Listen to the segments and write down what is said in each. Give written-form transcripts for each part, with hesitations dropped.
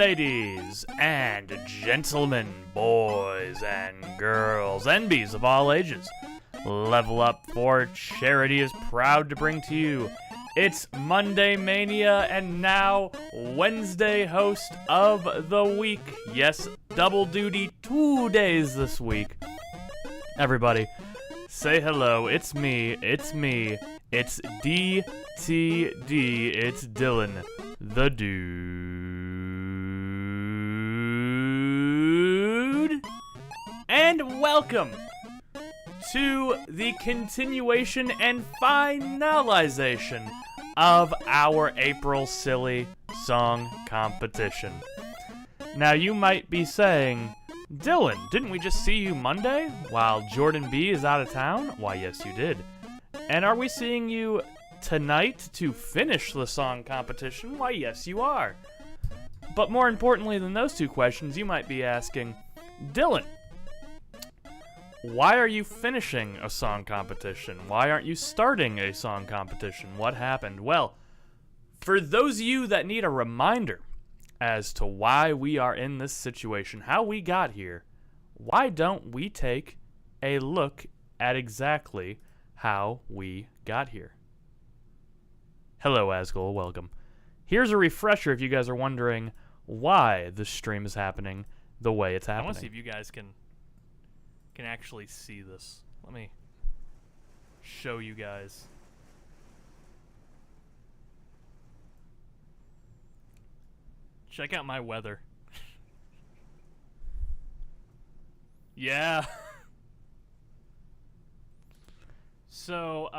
Ladies and gentlemen, boys and girls, and bees of all ages, Level Up for Charity is proud to bring to you It's Monday Mania, and now Wednesday host of the week. Yes, double duty 2 days this week. Everybody, say hello. It's me. It's DTD. It's Dylan, the dude. And welcome to the continuation and finalization of our April Silly Song Competition. Now you might be saying, Dylan, didn't we just see you Monday while Jordan B is out of town? Why, yes, you did. And are we seeing you tonight to finish the song competition? Why, yes, you are. But more importantly than those two questions, you might be asking, Dylan, why are you finishing a song competition? Why aren't you starting a song competition? What happened? Well, for those of you that need a reminder as to why we are in this situation, how we got here, why don't we take a look at exactly how we got here? Hello, Asgul, welcome. Here's a refresher if you guys are wondering why this stream is happening the way it's happening. I want to see if you guys can actually see this. Let me show you guys. Check out my weather. Yeah. So,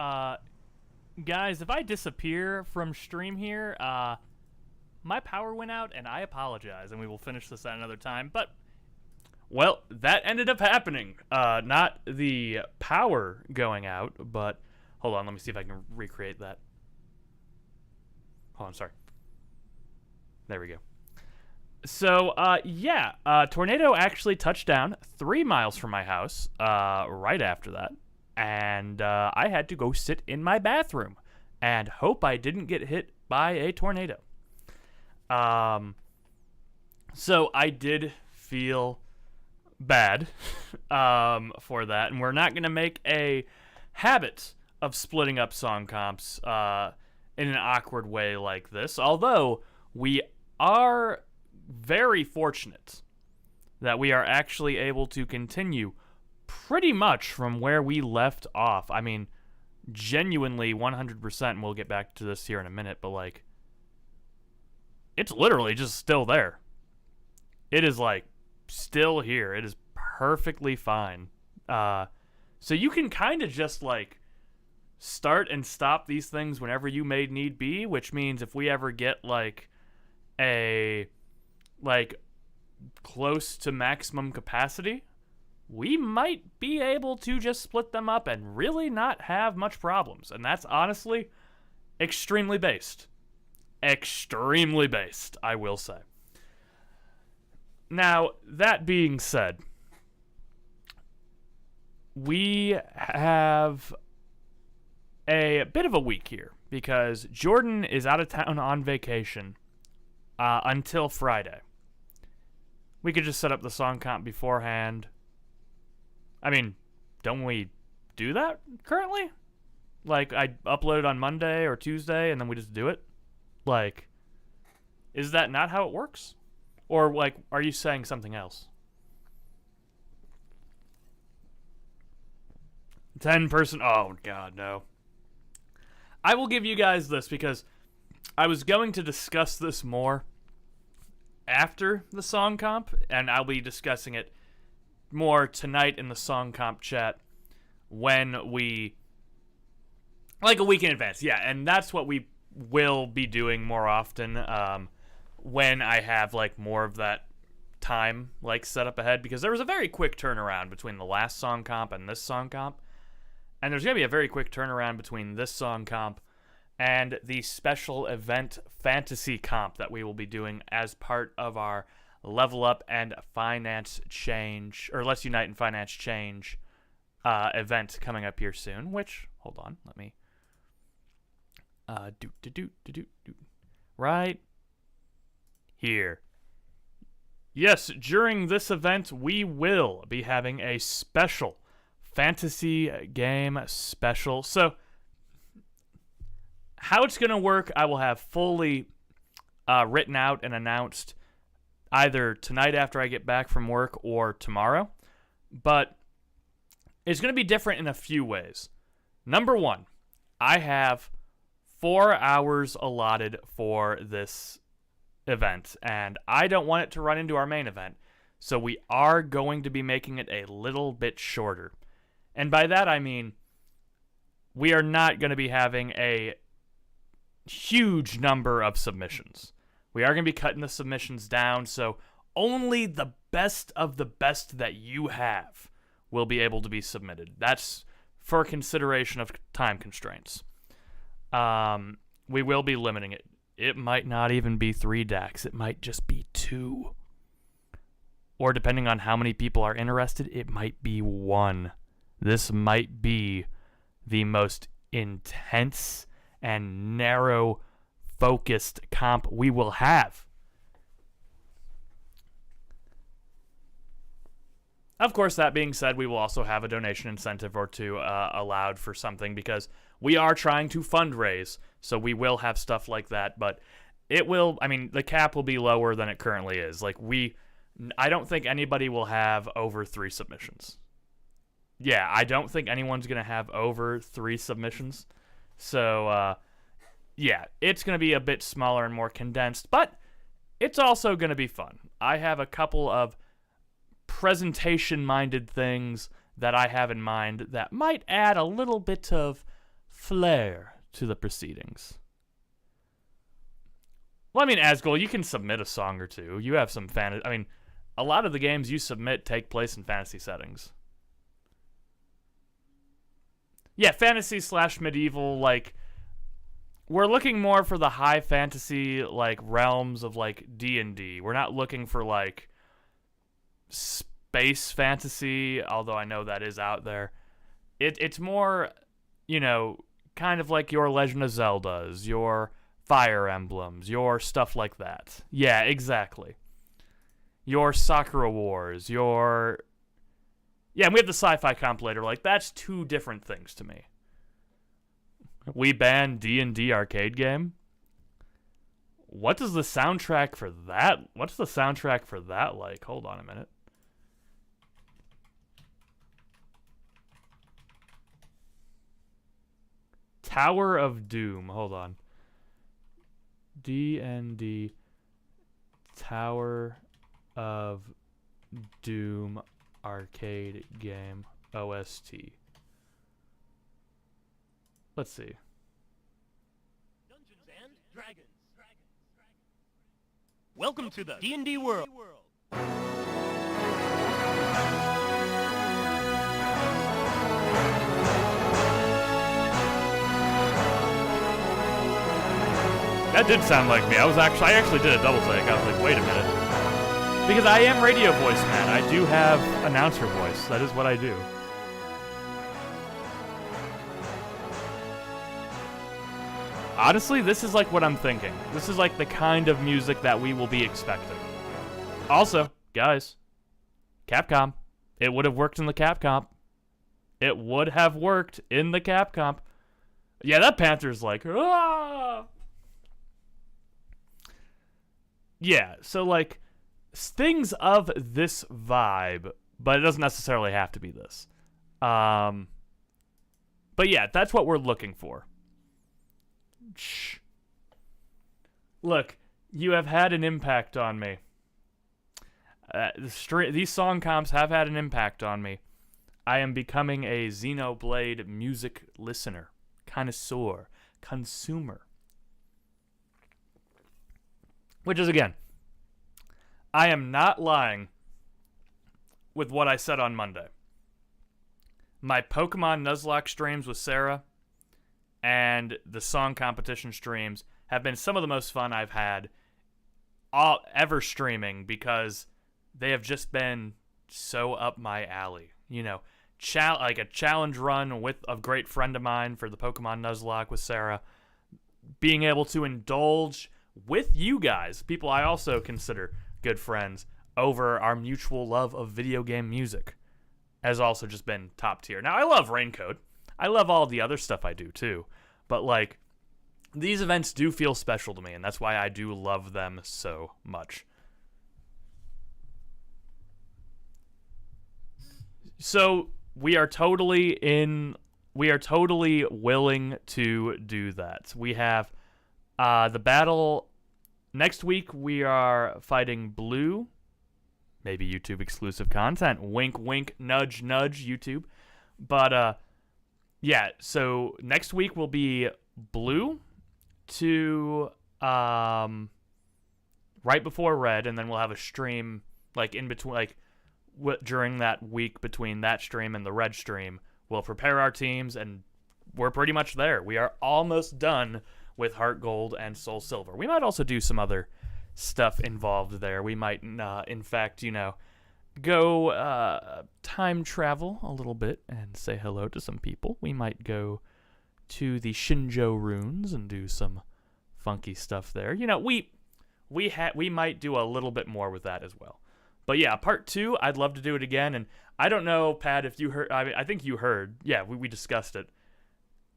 guys, if I disappear from stream here, my power went out, and I apologize, and we will finish this at another time, but well, that ended up happening. Not the power going out, but hold on, let me see if I can recreate that. Hold on, sorry. There we go. So, tornado actually touched down 3 miles from my house right after that, and I had to go sit in my bathroom and hope I didn't get hit by a tornado. So I did feel bad for that, and we're not going to make a habit of splitting up song comps in an awkward way like this, although we are very fortunate that we are actually able to continue pretty much from where we left off. I mean, genuinely 100%, and we'll get back to this here in a minute, but like, it's literally just still there. It is like still here. It is perfectly fine. So you can kind of just like start and stop these things whenever you may need be, which means if we ever get like a close to maximum capacity, we might be able to just split them up and really not have much problems. And that's honestly extremely based. Extremely based, I will say. Now, that being said, we have a bit of a week here because Jordan is out of town on vacation until Friday. We could just set up the song comp beforehand. I mean, don't we do that currently? Like, I upload it on Monday or Tuesday and then we just do it? Like, is that not how it works? Or, like, are you saying something else? 10-person... Oh, God, no. I will give you guys this because I was going to discuss this more after the song comp, and I'll be discussing it more tonight in the song comp chat when we... like a week in advance, yeah, and that's what we will be doing more often, when I have like more of that time like set up ahead, because there was a very quick turnaround between the last song comp and this song comp, and there's going to be a very quick turnaround between this song comp and the special event fantasy comp that we will be doing as part of our Level Up and Finance Change, or Let's Unite and Finance Change event coming up here soon, which, hold on, let me right here. Yes, during this event, we will be having a special fantasy game special. So, how it's going to work, I will have fully written out and announced either tonight after I get back from work or tomorrow. But it's going to be different in a few ways. Number one, I have 4 hours allotted for this event, and I don't want it to run into our main event. So we are going to be making it a little bit shorter. And by that I mean we are not going to be having a huge number of submissions. We are going to be cutting the submissions down, so only the best of the best that you have will be able to be submitted. That's for consideration of time constraints. We will be limiting it. It might not even be 3 decks. It might just be 2. Or depending on how many people are interested, it might be 1. This might be the most intense and narrow focused comp we will have. Of course, that being said, we will also have a donation incentive or two allowed for something because we are trying to fundraise, so we will have stuff like that, but it will, I mean, the cap will be lower than it currently is. Like, I don't think anybody will have over 3 submissions. Yeah, I don't think anyone's going to have over 3 submissions. So, yeah, it's going to be a bit smaller and more condensed, but it's also going to be fun. I have a couple of presentation-minded things that I have in mind that might add a little bit of flair to the proceedings. Well, I mean, Asgul, you can submit a song or two. You have some fantasy. I mean, a lot of the games you submit take place in fantasy settings. Yeah, fantasy / medieval, like, we're looking more for the high fantasy, like, realms of, like, D&D. We're not looking for, like, space fantasy, although I know that is out there. It's more, you know, kind of like your Legend of Zeldas, your Fire Emblems, your stuff like that. Yeah, exactly. Your Sakura Wars, your... Yeah, and we have the sci-fi compilator. Like, that's 2 different things to me. We banned D&D arcade game? What does the soundtrack for that... What's the soundtrack for that like? Hold on a minute. Tower of Doom. Hold on. D&D Tower of Doom arcade game OST. Let's see. Dungeons and Dragons. Welcome to the D&D world. That did sound like me. I actually did a double take. I was like, wait a minute. Because I am radio voice, man. I do have announcer voice. That is what I do. Honestly, this is like what I'm thinking. This is like the kind of music that we will be expecting. Also, guys, Capcom. It would have worked in the Capcom. It would have worked in the Capcom. Yeah, that Panther's like, ah! Yeah, so like, things of this vibe, but it doesn't necessarily have to be this. But yeah, that's what we're looking for. Shh. Look, you have had an impact on me. These song comps have had an impact on me. I am becoming a Xenoblade music listener, connoisseur, consumer. Which is, again, I am not lying with what I said on Monday. My Pokemon Nuzlocke streams with Sarah and the song competition streams have been some of the most fun I've had ever streaming because they have just been so up my alley. You know, like a challenge run with a great friend of mine for the Pokemon Nuzlocke with Sarah. Being able to indulge with you guys, people I also consider good friends, over our mutual love of video game music has also just been top tier. Now, I love Raincoat. I love all the other stuff I do too. But, like, these events do feel special to me, and that's why I do love them so much. So, we are totally willing to do that. We have the battle next week. We are fighting Blue. Maybe YouTube exclusive content. Wink, wink, nudge, nudge, YouTube. But, yeah, so next week will be Blue to right before Red, and then we'll have a stream, like, in between, like, during that week between that stream and the Red stream. We'll prepare our teams, and we're pretty much there. We are almost done with Heart Gold and Soul Silver. We might also do some other stuff involved there. We might, in fact, go time travel a little bit and say hello to some people. We might go to the Shinjo runes and do some funky stuff there. We might do a little bit more with that as well. But yeah, part 2, I'd love to do it again. And I don't know, Pat, if you heard. I think you heard. Yeah, we discussed it.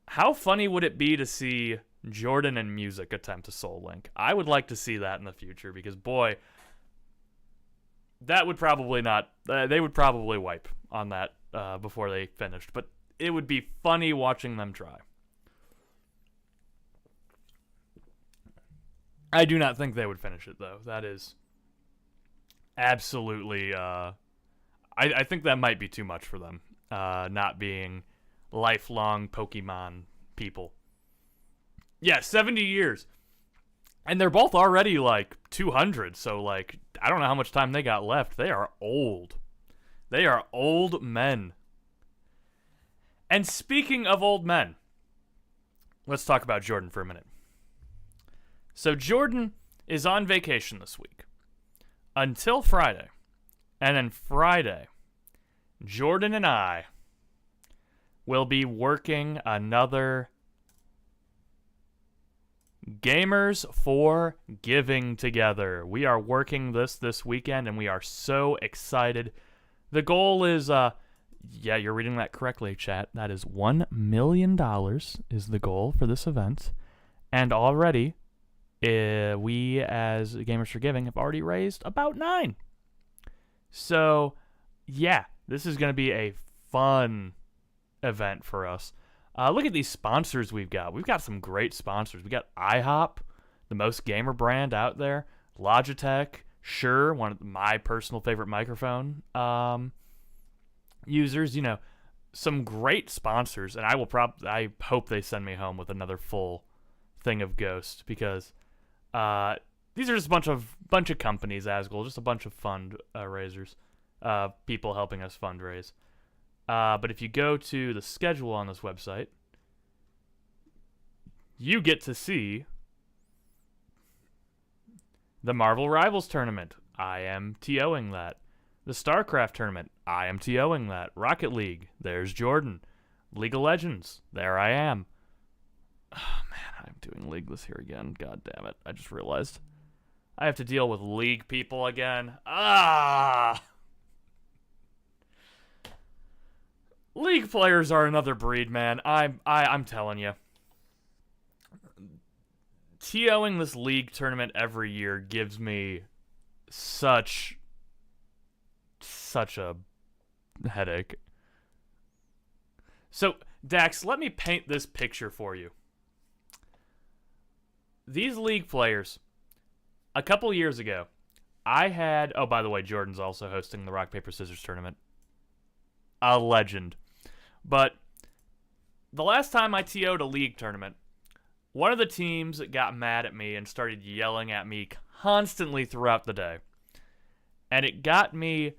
How funny would it be to see Jordan and Music attempt a Soul Link? I would like to see that in the future because, boy, that would probably not. They would probably wipe on that before they finished. But it would be funny watching them try. I do not think they would finish it, though. That is absolutely, I think that might be too much for them, not being lifelong Pokemon people. Yeah, 70 years. And they're both already, like, 200, so, like, I don't know how much time they got left. They are old. They are old men. And speaking of old men, let's talk about Jordan for a minute. So Jordan is on vacation this week until Friday. And then Friday, Jordan and I will be working another Gamers for Giving together. We are working this weekend, and we are so excited. The goal is, yeah, you're reading that correctly, chat. That is $1 million is the goal for this event. And already, we as Gamers for Giving have already raised about 9. So, yeah, this is going to be a fun event for us. Look at these sponsors we've got. We've got some great sponsors. We got IHOP, the most gamer brand out there. Logitech, Shure, one of my personal favorite microphone users. Some great sponsors, and I hope they send me home with another full thing of Ghost because these are just a bunch of companies, Asgul, just a bunch of fundraisers, people helping us fundraise. But if you go to the schedule on this website, you get to see the Marvel Rivals Tournament. I am TOing that. The StarCraft Tournament. I am TOing that. Rocket League. There's Jordan. League of Legends. There I am. Oh, man, I'm doing League this year again. God damn it. I just realized. I have to deal with League people again. League players are another breed, man. I'm telling you. TOing this League tournament every year gives me such a headache. So, Dax, let me paint this picture for you. These League players, a couple years ago, I had... Oh, by the way, Jordan's also hosting the Rock, Paper, Scissors tournament. A legend. But the last time I TO'd a League tournament, one of the teams got mad at me and started yelling at me constantly throughout the day. And it got me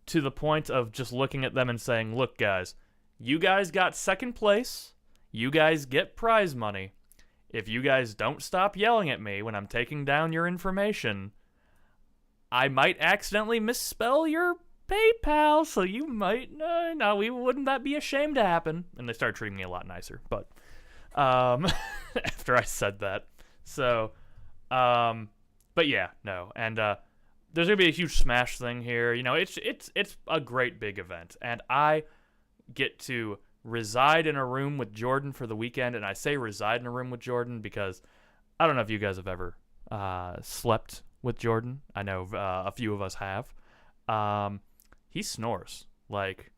to the point of just looking at them and saying, look, guys, you guys got second place. You guys get prize money. If you guys don't stop yelling at me when I'm taking down your information, I might accidentally misspell your PayPal, so you might, wouldn't that be a shame to happen? And they started treating me a lot nicer, but, after I said that. So, but yeah, no. And, there's gonna be a huge Smash thing here. You know, it's a great big event, and I get to reside in a room with Jordan for the weekend. And I say reside in a room with Jordan because I don't know if you guys have ever slept with Jordan. I know a few of us have. He snores like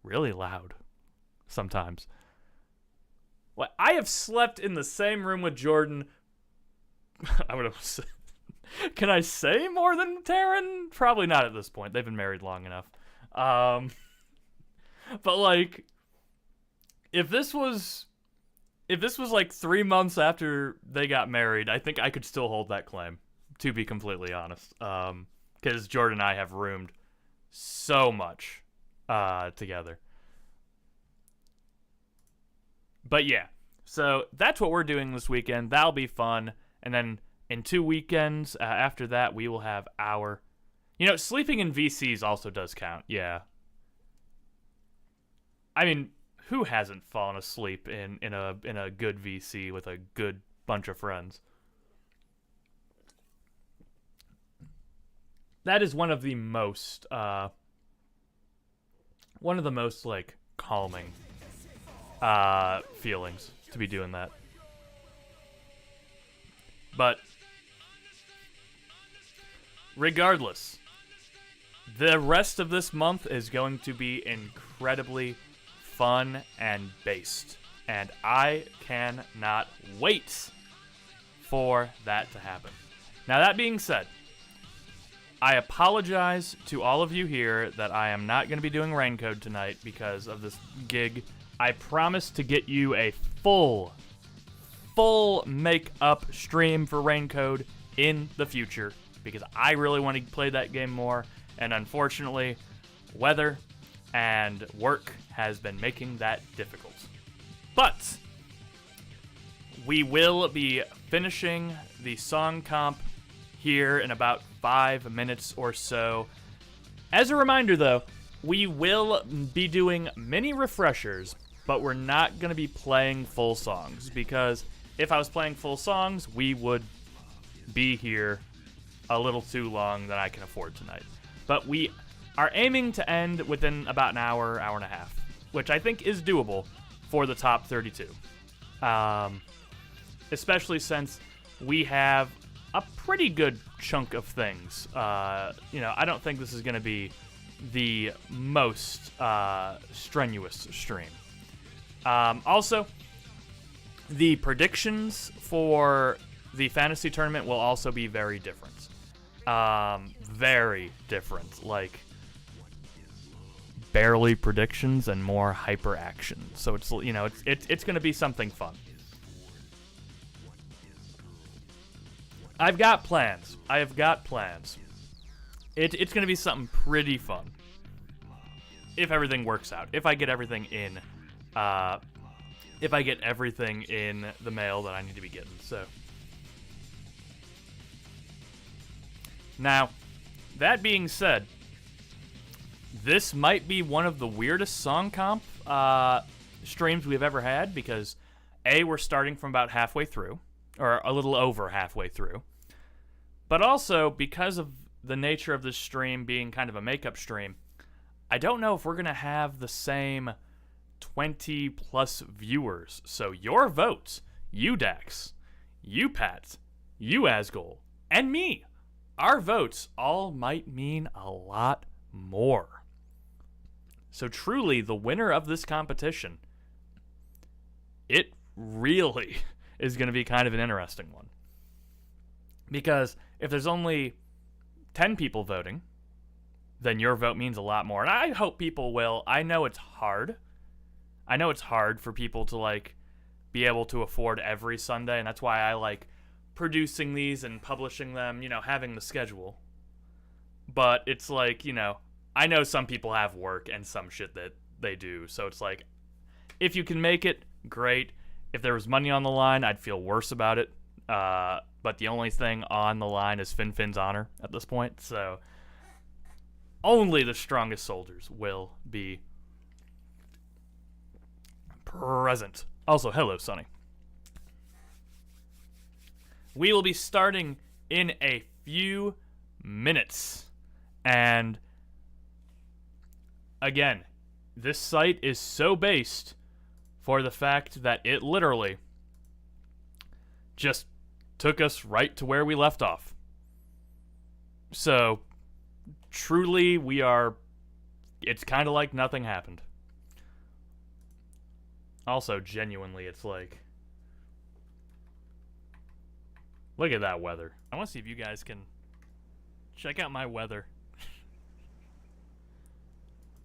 really loud sometimes. Well, I have slept in the same room with Jordan. I would have. Can I say more than Taryn? Probably not at this point. They've been married long enough. But like, if this was like 3 months after they got married, I think I could still hold that claim. To be completely honest, because Jordan and I have roomed so much together. But yeah, so that's what we're doing this weekend. That'll be fun. And then in 2 weekends after that, we will have our... You know, sleeping in VCs also does count, yeah. I mean, who hasn't fallen asleep in a good VC with a good bunch of friends? That is one of the most like calming feelings to be doing that. But regardless, the rest of this month is going to be incredibly fun and based, and I cannot wait for that to happen. Now, that being said, I apologize to all of you here that I am not going to be doing Raincode tonight because of this gig. I promise to get you a full make-up stream for Raincode in the future because I really want to play that game more, and unfortunately, weather and work has been making that difficult. But we will be finishing the song comp here in about 5 minutes or so. As a reminder, though, we will be doing mini refreshers, but we're not going to be playing full songs, because if I was playing full songs, we would be here a little too long than I can afford tonight. But we are aiming to end within about an hour, hour and a half, which I think is doable for the top 32. Especially since we have a pretty good chunk of things. You know, I don't think this is going to be the most strenuous stream. Also, the predictions for the fantasy tournament will also be very different. Very different. Like, barely predictions and more hyper action. So it's, you know, it's going to be something fun. I've got plans. I have got plans. It's going to be something pretty fun. If everything works out. If I get everything in. If I get everything in the mail that I need to be getting. So. Now, that being said, this might be one of the weirdest song comp streams we've ever had because, A, we're starting from about halfway through. Or a little over halfway through. But also, because of the nature of this stream being kind of a makeup stream, I don't know if we're going to have the same 20 plus viewers. So your votes, you Dax, you Pat, you Asgol, and me, our votes all might mean a lot more. So truly, the winner of this competition, it really is going to be kind of an interesting one. Because if there's only 10 people voting, then your vote means a lot more. And I hope people will. I know it's hard. I know it's hard for people to, like, be able to afford every Sunday, and that's why I like producing these and publishing them, you know, having the schedule. But it's like, you know, I know some people have work and some shit that they do. So it's like, if you can make it, great. If there was money on the line, I'd feel worse about it. But the only thing on the line is Fin's honor at this point. So only the strongest soldiers will be present. Also, hello, Sonny. We will be starting in a few minutes. And again, this site is so based for the fact that it literally just took us right to where we left off. So, truly, it's kind of like nothing happened. Also, genuinely, it's like, look at that weather. I want to see if you guys can check out my weather.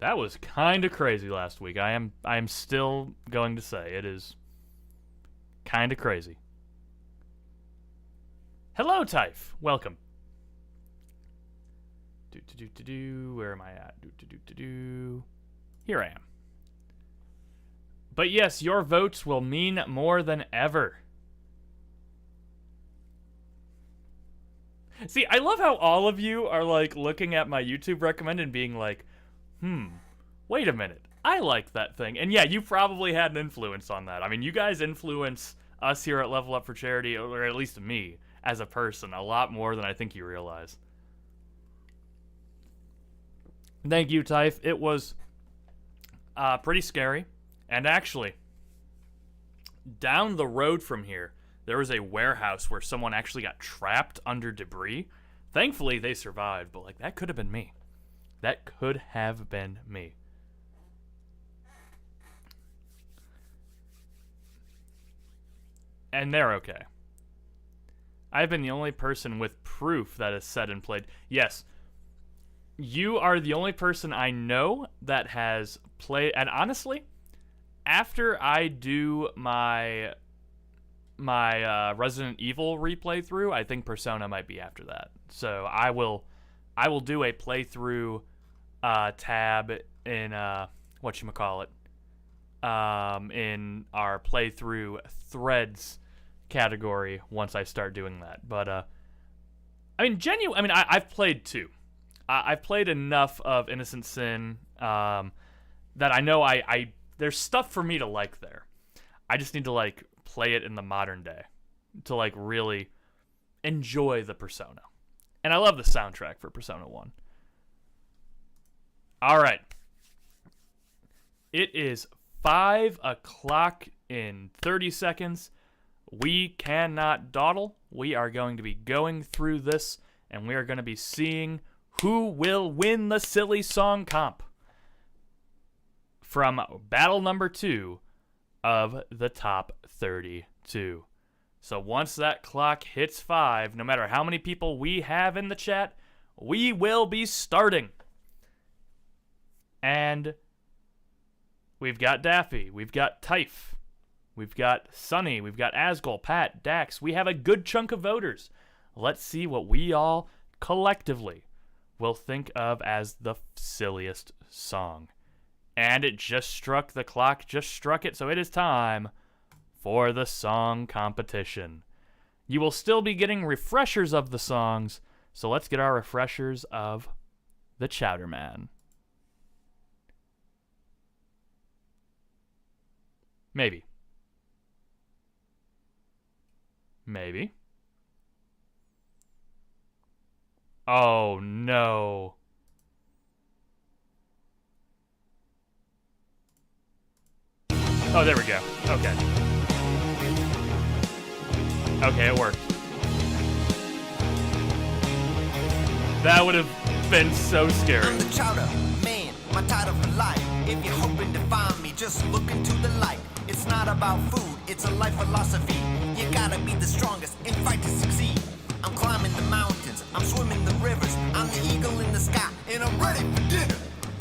That was kind of crazy last week. I am still going to say it is kind of crazy. Hello, Typh. Welcome. Where am I at? Here I am. But yes, your votes will mean more than ever. See, I love how all of you are like looking at my YouTube recommend and being like, wait a minute, I like that thing. And yeah, you probably had an influence on that. I mean, you guys influence us here at Level Up for Charity, or at least me, as a person, a lot more than I think you realize. Thank you, Typh. It was pretty scary. And actually, down the road from here, there was a warehouse where someone actually got trapped under debris. Thankfully, they survived, but like that could have been me. That could have been me. And they're okay. I've been the only person with proof that has said and played. Yes, you are the only person I know that has played. And honestly, after I do my Resident Evil replay through, I think Persona might be after that. So I will do a playthrough tab in whatchamacallit, in our playthrough threads category once I start doing that. But I mean, I've played 2. I've played enough of Innocent Sin that I know there's stuff for me to like there. I just need to like play it in the modern day to like really enjoy the Persona. And I love the soundtrack for Persona 1. All right. It is 5 o'clock in 30 seconds. We cannot dawdle. We are going to be going through this, and we are going to be seeing who will win the Silly Song Comp from battle number 2 of the top 32. So once that clock hits 5, no matter how many people we have in the chat, we will be starting. And we've got Daffy, we've got Typh, we've got Sunny, we've got Asgol, Pat, Dax. We have a good chunk of voters. Let's see what we all collectively will think of as the silliest song. And it just struck, the clock just struck it, so it is time for the song competition. You will still be getting refreshers of the songs, so let's get our refreshers of the Chowder Man. Maybe. Oh, no. Oh, there we go. Okay. Okay, it worked. That would have been so scary. I'm the Chowder Man, my title for life. If you're hoping to find me, just look into the light. It's not about food, it's a life philosophy. You gotta be the strongest and fight to succeed. I'm climbing the mountains, I'm swimming the rivers. I'm the eagle in the sky, and I'm ready for dinner.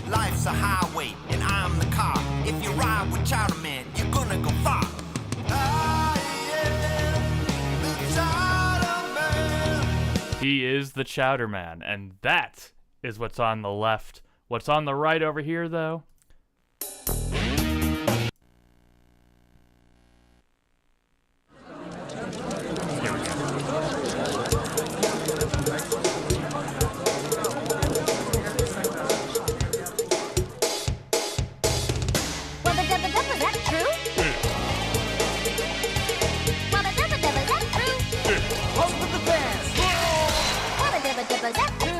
Life's a highway, and I'm the car. If you ride with Chowder Man, you're gonna go far. I am the Chowder Man. He is the Chowder Man, and that is what's on the left. What's on the right over here, though? Here we go. Was that true? Well, is that true? Hope for the best. Well, is that true?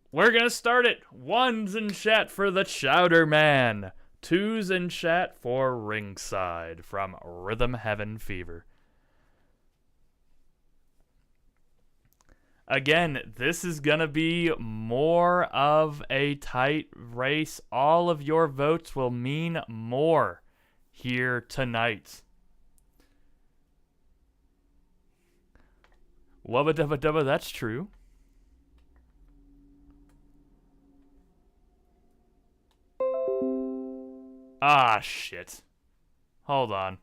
We're gonna start it. 1s in chat for the Chowder Man. 2s in chat for Ringside from Rhythm Heaven Fever. Again, this is gonna be more of a tight race. All of your votes will mean more here tonight. Wubba dubba dubba, that's true. Ah, shit. Hold on.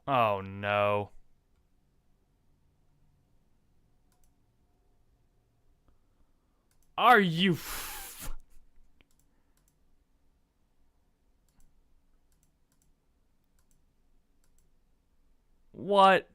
Oh, no. Are you... What?